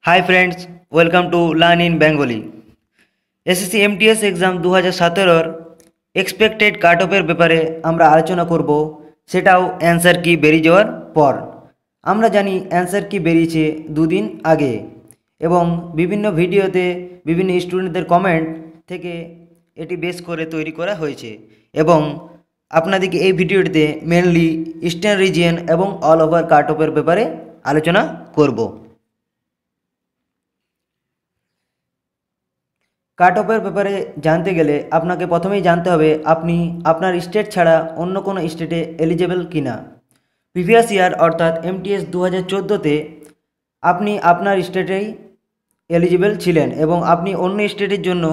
High friends, welcome to learn in Bengali. SSC MTS exam 2017-র expected cut অফের ব্যাপারে আমরা আলোচনা করব, সেটাও অ্যান্সার কি বেরিয়ে যাওয়ার পর। আমরা জানি অ্যান্সার কি বেরিয়েছে দুদিন আগে, এবং বিভিন্ন ভিডিওতে বিভিন্ন স্টুডেন্টদের কমেন্ট থেকে এটি বেস করে তৈরি করা হয়েছে, এবং আপনাদেরকে এই ভিডিওটিতে মেনলি ইস্টার্ন রিজিয়ন এবং অল ওভার কাট অফের ব্যাপারে আলোচনা করব। কাট অফের ব্যাপারে জানতে গেলে আপনাকে প্রথমেই জানতে হবে আপনি আপনার স্টেট ছাড়া অন্য কোনো স্টেটে এলিজেবল কিনা। প্রিভিয়াস ইয়ার অর্থাৎ এমটিএস 2014-তে আপনি আপনার স্টেটেই এলিজিবল ছিলেন এবং আপনি অন্য স্টেটের জন্য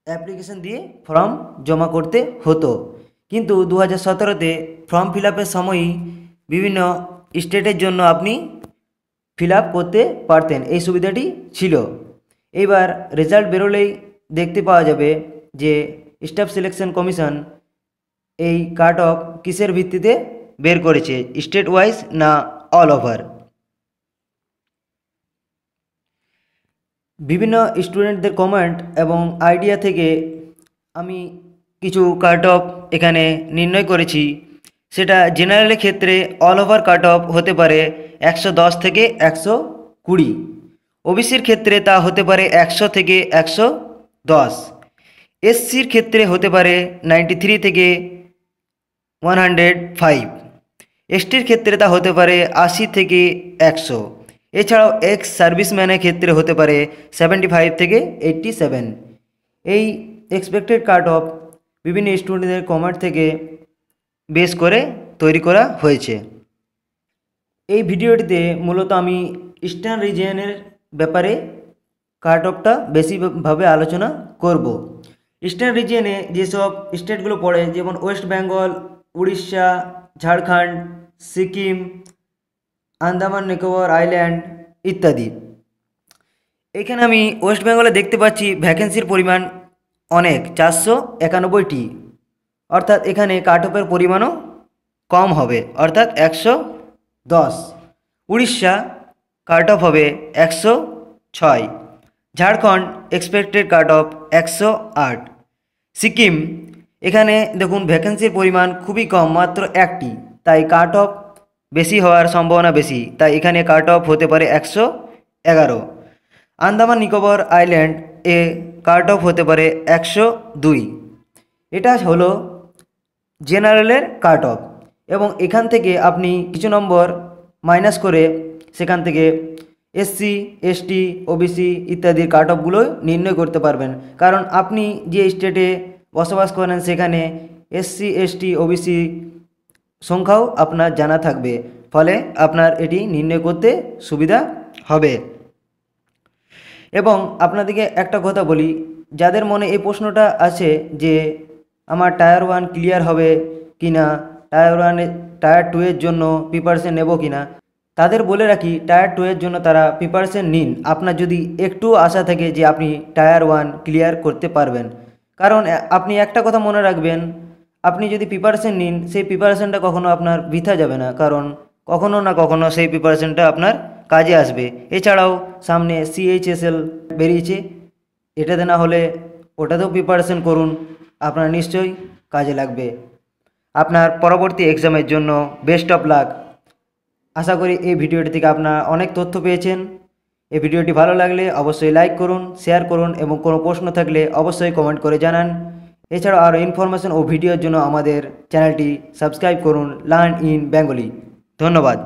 অ্যাপ্লিকেশন দিয়ে ফর্ম জমা করতে হতো, কিন্তু 2017-তে ফর্ম ফিল আপের সময়ই বিভিন্ন স্টেটের জন্য আপনি ফিল আপ করতে পারতেন, এই সুবিধাটি ছিল। এইবার রেজাল্ট বেরোলেই দেখতে পাওয়া যাবে যে স্টাফ সিলেকশন কমিশন এই কাট অফ কিসের ভিত্তিতে বের করেছে, স্টেট ওয়াইজ না অল ওভার। বিভিন্ন স্টুডেন্টদের কমেন্ট এবং আইডিয়া থেকে আমি কিছু কাট অফ এখানে নির্ণয় করেছি। সেটা জেনারেলের ক্ষেত্রে অল ওভার কাট অফ হতে পারে 110 থেকে 120, ওবিসির ক্ষেত্রে তা হতে পারে 100 থেকে 110, এসসির ক্ষেত্রে হতে পারে 93 থেকে 105, এসটির ক্ষেত্রে তা হতে পারে 80 থেকে 100। এছাড়াও এক্স সার্ভিসম্যানের ক্ষেত্রে হতে পারে 75 থেকে 87। এই এক্সপেক্টেড কাট অফ বিভিন্ন স্টুডেন্টদের কমেন্ট থেকে বেস করে তৈরি করা হয়েছে। এই ভিডিওটিতে মূলত আমি ইস্টার্ন রিজিয়নের ব্যাপারে কাট অফটা বেশিভাবে আলোচনা করব। ইস্টার্ন রিজিয়নে যেসব স্টেটগুলো পড়ে, যেমন ওয়েস্ট বেঙ্গল, উড়িষ্যা, ঝাড়খণ্ড, সিকিম, আন্দামান নিকোবর আইল্যান্ড ইত্যাদি। এখানে আমি ওয়েস্ট বেঙ্গলে দেখতে পাচ্ছি ভ্যাকেন্সির পরিমাণ অনেক, 491টি, অর্থাৎ এখানে কাট অফের পরিমাণও কম হবে, অর্থাৎ 110। উড়িষ্যা কাট অফ হবে 106, Jharkhand expected cut off 108, Sikkim এখানে দেখুন ভ্যাকেন্সির পরিমাণ খুবই কম, মাত্র একটি, তাই কাট অফ বেশি হওয়ার সম্ভাবনা বেশি, তাই এখানে কাট অফ হতে পারে 111। আন্দামান নিকোবর আইল্যান্ড এ কাট অফ হতে পারে 102। এটা হলো জেনারেলের কাট অফ, এবং এখান থেকে আপনি কিছু নম্বর মাইনাস করে সেখান থেকে এসসি, এসটি, ওবিসি ইত্যাদির কাট অফগুলো নির্ণয় করতে পারবেন, কারণ আপনি যে স্টেটে বসবাস করেন সেখানে এসসি, এসটি, ওবিসি সংখ্যাও আপনার জানা থাকবে, ফলে আপনার এটি নির্ণয় করতে সুবিধা হবে। এবং আপনাদেরকে একটা কথা বলি, যাদের মনে এই প্রশ্নটা আছে যে আমার টায়ার 1 ক্লিয়ার হবে কি না, টায়ার 2 এর জন্য প্রিপারেশন নেব কি না, তাদের বলে রাখি টায়ার 2 এর জন্য তারা প্রিপারেশন নিন, আপনার যদি একটু আশা থাকে যে আপনি টায়ার 1 ক্লিয়ার করতে পারবেন। কারণ আপনি একটা কথা মনে রাখবেন, আপনি যদি প্রিপারেশন নিন সেই প্রিপারেশনটা কখনো আপনার বৃথা যাবে না, কারণ কখনো না কখনো সেই প্রিপারেশনটা আপনার কাজে আসবে। এছাড়াও সামনে CHSL বেরিয়েছে, এটাতে না হলে ওটাতেও প্রিপারেশন করুন, আপনার নিশ্চয়ই কাজে লাগবে। আপনার পরবর্তী এক্সামের জন্য বেস্ট অফ লাক। আশা করি এই ভিডিওটি থেকে আপনারা অনেক তথ্য পেয়েছেন। এই ভিডিওটি ভালো লাগলে অবশ্যই লাইক করুন, শেয়ার করুন, এবং কোনো প্রশ্ন থাকলে অবশ্যই কমেন্ট করে জানান। এছাড়াও আরও ইনফরমেশন ও ভিডিওর জন্য আমাদের চ্যানেলটি সাবস্ক্রাইব করুন, লার্ন ইন বেঙ্গলি। ধন্যবাদ।